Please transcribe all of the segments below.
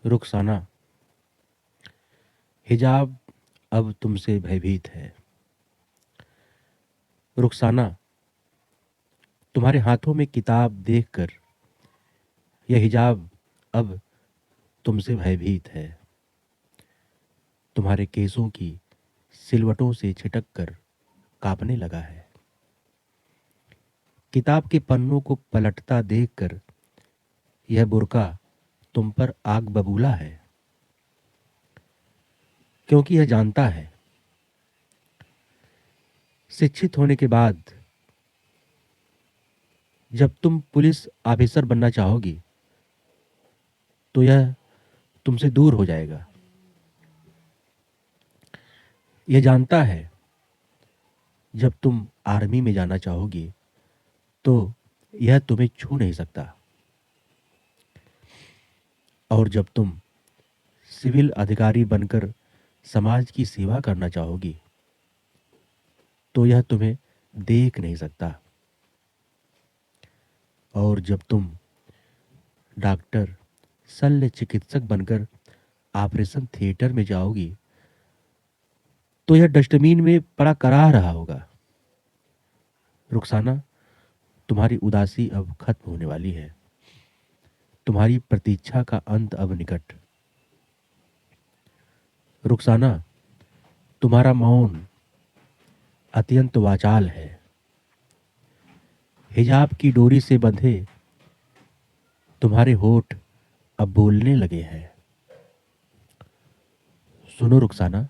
रुखसाना, हिजाब अब तुमसे भयभीत है। रुखसाना, तुम्हारे हाथों में किताब देखकर यह हिजाब अब तुमसे भयभीत है। तुम्हारे केसों की सिलवटों से छिटक कर कांपने लगा है। किताब के पन्नों को पलटता देखकर यह बुर्का तुम पर आग बबूला है, क्योंकि यह जानता है शिक्षित होने के बाद जब तुम पुलिस ऑफिसर बनना चाहोगी तो यह तुमसे दूर हो जाएगा। यह जानता है जब तुम आर्मी में जाना चाहोगी तो यह तुम्हें छू नहीं सकता, और जब तुम सिविल अधिकारी बनकर समाज की सेवा करना चाहोगी तो यह तुम्हें देख नहीं सकता, और जब तुम डॉक्टर शल्य चिकित्सक बनकर ऑपरेशन थिएटर में जाओगी तो यह डस्टबिन में पड़ा कराह रहा होगा। रुखसाना, तुम्हारी उदासी अब खत्म होने वाली है। तुम्हारी प्रतीक्षा का अंत अब निकट। रुखसाना, तुम्हारा मौन अत्यंत वाचाल है। हिजाब की डोरी से बंधे तुम्हारे होठ अब बोलने लगे हैं। सुनो रुखसाना,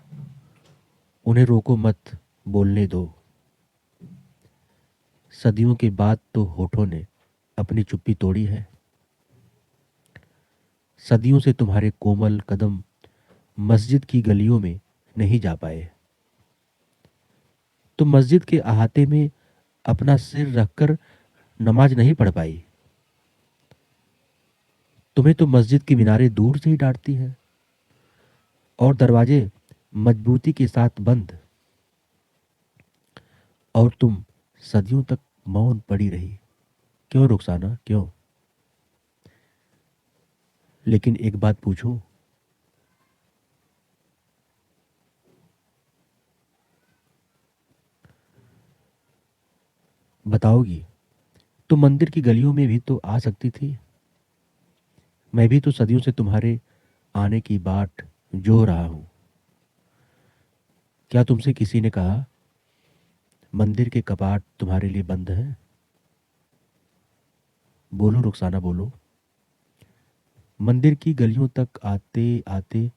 उन्हें रोको मत, बोलने दो। सदियों के बाद तो होठों ने अपनी चुप्पी तोड़ी है। सदियों से तुम्हारे कोमल कदम मस्जिद की गलियों में नहीं जा पाए। तुम मस्जिद के अहाते में अपना सिर रखकर नमाज नहीं पढ़ पाई। तुम्हें तो मस्जिद की मीनारें दूर से ही डांटती हैं और दरवाजे मजबूती के साथ बंद, और तुम सदियों तक मौन पड़ी रही। क्यों रुखसाना, क्यों? लेकिन एक बात पूछूं, बताओगी? तुम मंदिर की गलियों में भी तो आ सकती थी। मैं भी तो सदियों से तुम्हारे आने की बाट जो रहा हूं। क्या तुमसे किसी ने कहा मंदिर के कपाट तुम्हारे लिए बंद हैं? बोलो रुखसाना, बोलो। मंदिर की गलियों तक आते आते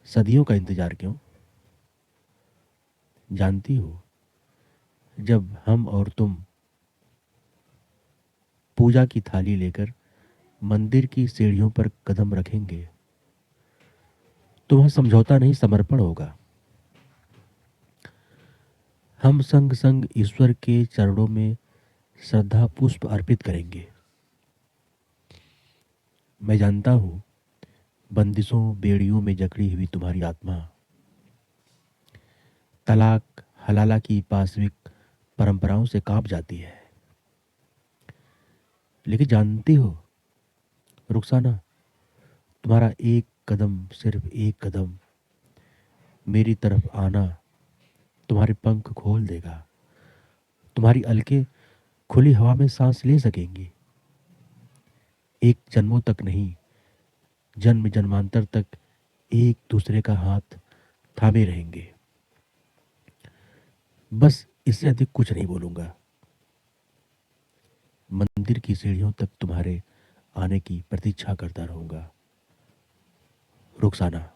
सदियों का इंतजार क्यों? जानती हो, जब हम और तुम पूजा की थाली लेकर मंदिर की सीढ़ियों पर कदम रखेंगे तो वह समझौता नहीं, समर्पण होगा। हम संग संग ईश्वर के चरणों में श्रद्धा पुष्प अर्पित करेंगे। मैं जानता हूं बंदिशों बेड़ियों में जकड़ी हुई तुम्हारी आत्मा तलाक हलाला की पाशविक परंपराओं से कांप जाती है। लेकिन जानती हो रुखसाना, तुम्हारा एक कदम, सिर्फ एक कदम मेरी तरफ आना तुम्हारे पंख खोल देगा। तुम्हारी अलकें खुली हवा में सांस ले सकेंगी। एक जन्मों तक नहीं, जन्म जन्मांतर तक एक दूसरे का हाथ थामे रहेंगे। बस इससे अधिक कुछ नहीं बोलूंगा। मंदिर की सीढ़ियों तक तुम्हारे आने की प्रतीक्षा करता रहूंगा। रुखसाना।